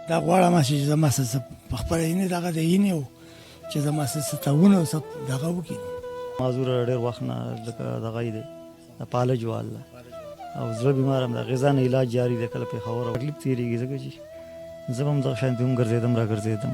دا غواړم چې زما څه په خپله یې نه دغه دی یې نه و چې زما څه تاونه څه دغه وکړي. معذوره ډېر وخت نه لکه دغه یې دی د پالج واله او زړه بیمار هم د غذا نه علاج جاري دی کله پېښور او تکلیف تېرېږي ځکه چې زه به هم دغه شانتې هم ګرځېدم را ګرځېدم.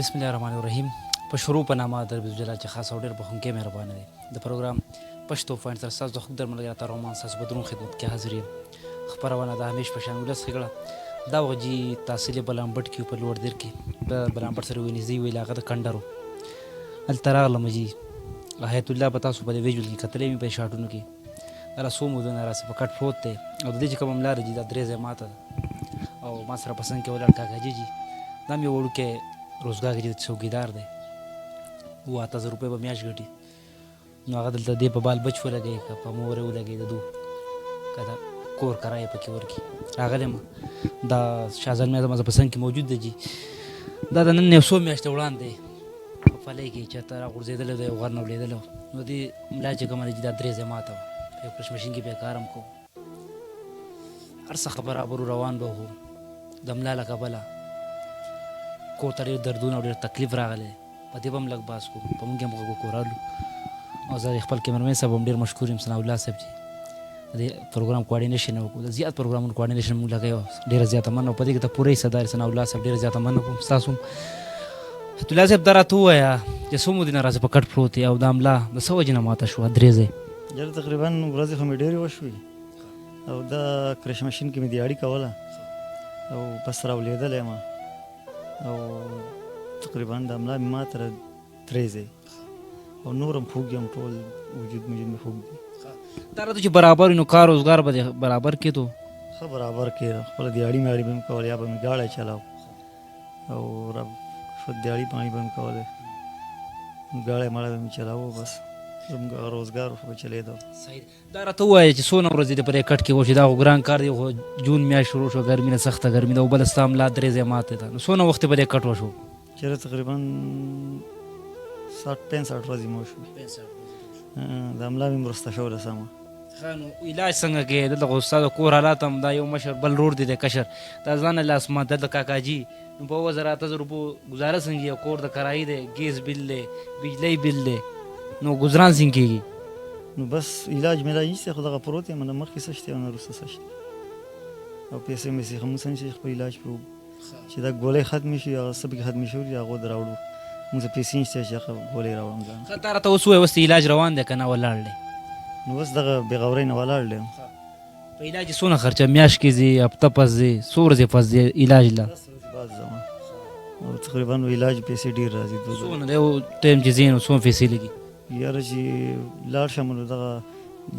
بسم الله الرحمن الرحیم. په شروع په نامه در بسم چې خاص او ډېر بخښونکی مهربانه دی. د پروګرام پشتو پوائنٹ سره ستاسو د خود درملګري عطار رحمان ستاسو په درون خدمت کې حاضر یم. خپرونه د همیش په شان ولس خګړه دا وغجي تحصیل بلمبټ کې په لوړ دیر کې د بلمبټ سره ونیزي ویل هغه د کندرو هلته راغلم جي حیات الله به تاسو په ویجوال کې کتلې مې په شاټونو کې دا څو مودونه راسي په کټ پروت دی او د دې چې کوم لارې دي دا درې ځای ماته او ما سره پسند کې ولاړ کاکاجي جي دا مې وړوکی روزګار کې څوکیدار دی 8000 روپۍ به میاشت ګټي نو هغه دلته دې په بال بچ ولګوي که په مور یې ولګوي د دو که دا کور کرایه پکې ورکړي راغلی یم دا شاهزال میا زما پسند کې موجود دی جي دا د نن 900 میاشتې وړاندې په پلی کې چېرته راغورځېدلی دی غر نه ولیدلی نو دې ملا چې کومه دی چې دا درې ځای ماته وه په یو کرشمشین کې بیا کار هم کوو هر څه برابرو روان به وو د ملا له کبله کور ته ډېر دردونه او ډېر تکلیف راغلی په دې به هم لږ باس کوو په موږ هم غږ وکورالو او زه خپل کیمرمین صاحب هم ډېر مشکور یم ثناء الله صاحب چې د دې پروګرام کوارډینیشن وکړو د زیات پروګرامونو کوارډینیشن موږ لګوي ډېره زیاته مننه په دې کې ته پوره حصه دار ثناء الله صاحب ډېره زیاته مننه کوم ستاسو حیات الله صاحب دا راته ووایه چې څو مودونه راځه په کټ پروت یې او دا ملا د څه وجې نه ماته شوه درې ځای یاره تقریبا ورځې خو مې ډېرې وشوې او دا کرشمشین کې مې دیاړي کوله او بس راولېدلی یم او تقریبا د ملا مې ما تر درې ځای او نور هم خوږ یم ټول وجود مې خوږ دی دا راته چې برابر وي نو کار روزګار به برابر کېدو ښه برابر کېده خپله دیاړي میاړي به مې کول یا به مې ګاډی چلاو او دیاړي پاڼي به مې کولې ګاډی ماړی به مې چلاوه بس زموږ روزګار خو به چلېده صحیح دا راته ووایه چې څونه ورځې دې په دې کټ کې وشي دا خو ګران کار دی خو جون میاشت شروع شوه ګرمي نه سخته ګرمي ده او بله ستا ملا درې ځای ماته ده نو څونه وخت په دې کټ وشو چېرې تقریبا 60-65 ورځې مو وشوې دا ملا مې مرسته شوله سمه ښه نو علاج څنګه کې دلته خو ستا د کور حالات هم دا یو مشر بل رور دی د کشر دا ځانه لاس ما دلته کاکاجي نو په 8000 روپو ګزاره څنګه یو کور د کرایي دی ګیس بل دی بجلی بل دی نو ګزران څنګه کېږي نو بس علاج میلاج نشته خو دغه پروت یم نه مخکې څه شته او نه وروسته څه شته او پیسې میسې خو موږ څنګه خپل علاج پرو چې دا ګولۍ ختمې شي هغه څه پکې ختمې شوي هغه د راوړو موږ پیسې نشته چې هغه ګولۍ راوړم ځان ښه تا راته اوس ووایه اوس علاج روان دی که نه ولاړ دی نو اوس دغه بېغورۍ نه ولاړ دی په علاج یې څونه خرچه میاشت کې ځي هفته پس ځي څو ورځې پس ځي علاج له بعد ځم او تقریبا علاج پیسې ډېر راځي څونه دی ټایم چې ځي نو څومره پیسې لګي یاره چې لاړ شم نو دغه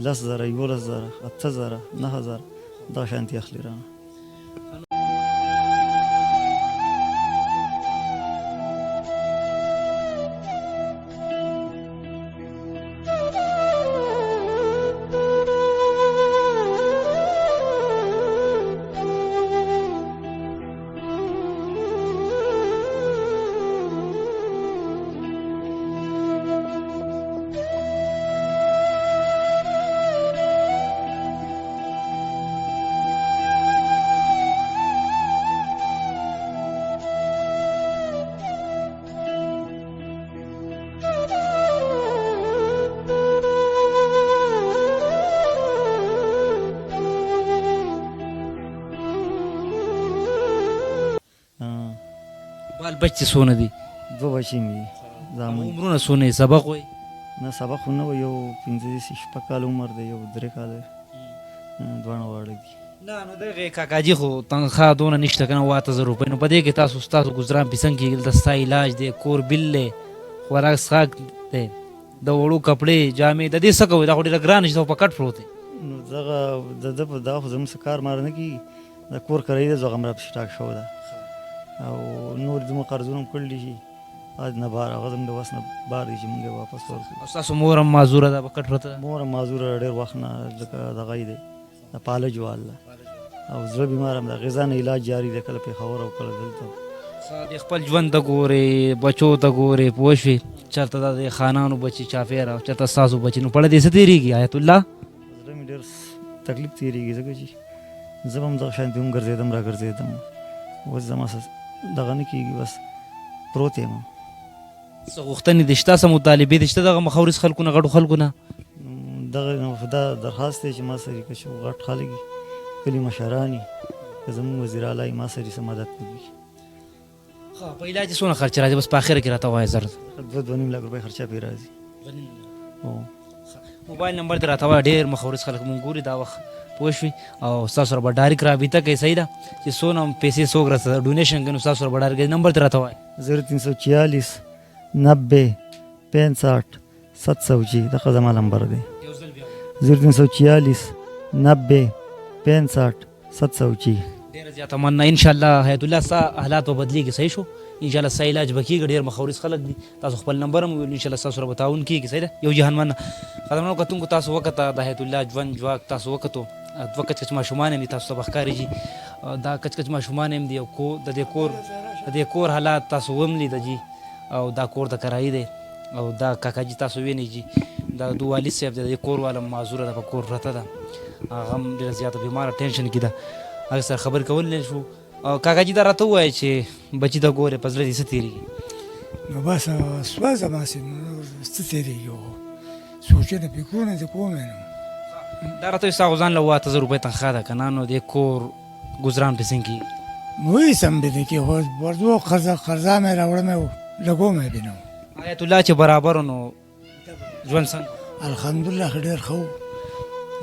10,000 11,000 8,000 9,000 دا شانتې اخلي رانه بال بچې څونه دي 2 بچې مې زامن عمرونه څونه سبق وای نه سبق خو نه و یو 15 کال عمر دی یو 3 کال دواړه واړه دي نه نو دغه کاکاجي خو تنخواه دونه نشته که نه 8000 روپۍ نو په دې کې ستاسو ګزران پې څنګه کېږي دلته ستا علاج دی کور بل دی خوراک څښاک دی د وړو کپړې جامې د دې څه کوئ دا خو ډېره ګرانه چې ته په کټ پروت دی نو دغه د ده په دغه خو زموږ څه کار مار نه کېږي د کور کرایي ده هغه هم راپسې ټاک شوی ده او نور زموږ قرضونه هم کړلي شي نه بار هغه زموږ د وس نه بار دي چې موږ یې واپس ورکړو او ستاسو مور هم معذوره ده په کټ پرته ده مور هم معذوره ډېر وخت نه لکه دغه یې دی د پالج واله او زړه بیمار هم د غذا نه علاج جاري دی کله پېښور او کله دلته د خپل ژوند ته ګورې بچو ته ګورې پوه شوې چېرته دا د خانانو بچي چاپېره او چېرته ستاسو بچي نو په دې څه تېرېږي آیت الله زړه مې ډېر تکلیف تېرېږي ځکه چې زه به هم دغه شانتې هم ګرځېدم را ګرځېدم اوس زما دغه نه کېږي بس پروت یم څه غوښتنې دې شته څه مطالبې دې شته دغه مخورس خلکو نه غټو خلکو نه دغه دا درخواست دی چې ما سره که غټ خلک وي کلي مشران وي که زموږ وزیر اعلی وي ما سره څه مدد وکړي ښه په علاج یې څونه خرچه راځي بس په اخره کې راته ووایه زر 2.5 لک روپۍ خرچه پرې راځي موبایل نمبر دې راته وایه ډېر مخورس خلک مونږ ګوري دا وخت پوه شوې او ستاسو سره به ډایرکټ رابطه کوي صحیح ده چې څونه هم پیسې څوک راته ډونیشن کوي نو ستاسو سره به ډایرکټ نمبر دې راته وایه 0346 90 65 700 دغه زما نمبر دی 0346 90 65 700 ډېره زیاته مننه انشاءالله حیات الله ستا حالات به بدلېږي صحیح شو انشاءالله ستا علاج به کېږي ډېر مخورس خلک دي تاسو خپل نمبر هم وویل انشاءالله ستاسو سره به تعاون کېږي صحیح ده یو جهان مننه قدرمنو کتونکو تاسو وکته د حیات الله ژوند جواک تاسو وکتو دوه کچ کچ ماشومان هم دي تاسو ته به ښکارېږي دا کچ کچ ماشومان هم دي او د دې کور حالات تاسو وملیده جي او دا کور د کرایي دی او دا کاکاجي تاسو وینئ جي دا د والد صاحب دی د دې کور والا معذوره ده په کور پرته ده هغه هم ډېره زیاته بیماره ټینشن کې ده هغې سره خبرې کول نه شو او کاکاجي دا راته ووایه چې بچي ته ګورې په زړه دې څه تېرېږي نو بس سوځه ماسې څه تېرېږي سوچونه فکرونه دې کوم نو دا راته وایي ستا خو ځان له 8000 روپۍ تنخواه ده که نه نو دې کور ګزران پرې څنګه کېږي نو هېڅ هم دې نه کېږي خو ورځو قرضه مې راوړمه و لګوم یې بې نه آیت الله چې برابر نو ژوند څنګه الحمدلله ښه ډېر ښه و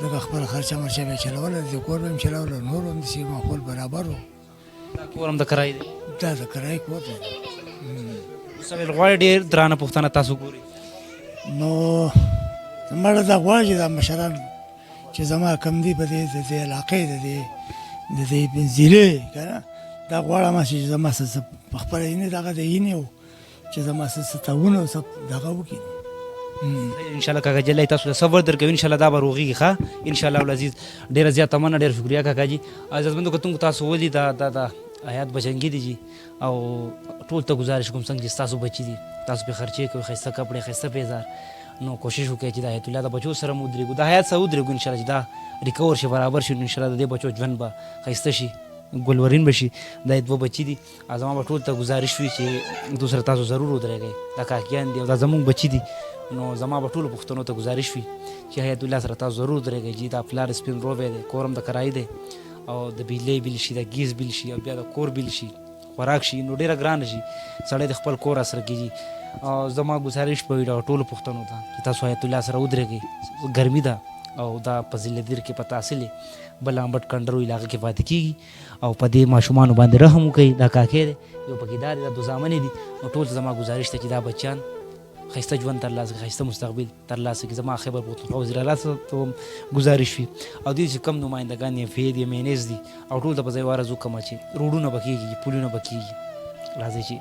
لکه خپل خرچه مرچه به یې چلوله د کور به مې چلوله نور هم داسې ماحول برابر و دا کور هم د کرایي دی دا د کرایي کور دی اوس ویل غواړي ډېر درانه پوښتنه تاسو ګوري نو مړه دا غواړي چې دا مشران چې زما کم دي په دې علاقې د دې بنزیلې که نه دا غواړم چې زما څه په خپله یې نه دغه د یې نه و چې زما څه تعاون او څه دغه وکړي انشاءالله کاکاجي الله تاسو ته صبر درکوي انشاءالله دا به روغېږي ښه انشاءالله العزیز ډېره زیاته مننه ډېر شکریه کاکاجي عزتمندو کتونکو تاسو ولي دا حیات بچنګي دي جي او ټول ته ګزارش کوم څنګه چې ستاسو بچي دي تاسو پرې خرچې کوئ ښایسته کپړې ښایسته پیزار نو کوشش وکړئ چې د حیات الله د بچو سره مو ودرېږو د حیات سره ودرېږو انشاءالله چې دا ریکور شي برابر شي نو انشاءالله د دې بچو ژوند به ښایسته شي ګلورین به شي دا یې 2 بچي دي زما به ټول ته ګزارش وي چې دوی سره تاسو ضرور ودرېږئ دا کاکیان دي او دا زموږ بچي دي نو زما به ټولو پښتنو ته ګزارش وي چې حیات الله سره تاسو ضرور ودرېږئ چې دا پلار سپین روبی دی کور هم د کرایي دی او د بجلۍ بل شي د ګیس بل شي او بیا د کور بل شي خوراک شي نو ډېره ګرانه شي سړی د خپل کور سره کېږي او زما ګزارش به وي دغه ټولو پښتنو ته چې تاسو حیات الله سره ودرېږئ ګرمي ده او دا په ضلع دیر کې په تحصیل بلمبت کنډرو علاقه کې پاتې کېږي او په دې ماشومانو باندې رحم وکړئ دا کاکې دی یو پکې دا دی دا 2 زامنې دي نو ټول زما ګزارش ته چې دا بچیان ښایسته ژوند ترلاسه کړي ښایسته مستقبل ترلاسه کړي زما خیبر پښتونخوا وزیر اعلی ته هم گزارش وي او دوی چې کم نمایندګان یې فید یې مینیز دي او ټول ته به زه یې وارز وکړم چې روډونه به کېږي پلونه به کېږي راځئ چې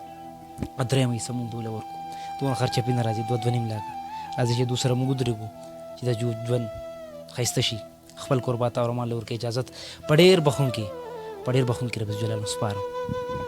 درېیم حصه مونږ دوی له ورکړو دونه خرچه پې نه راځي 2.5 لاکه راځئ چې دوی سره مونږ ودرېږو چې دا ژوند ښایسته شي خپل قربات او رحمان له ورکړي اجازت په ډېر بخښونکي رب جلاله سپارم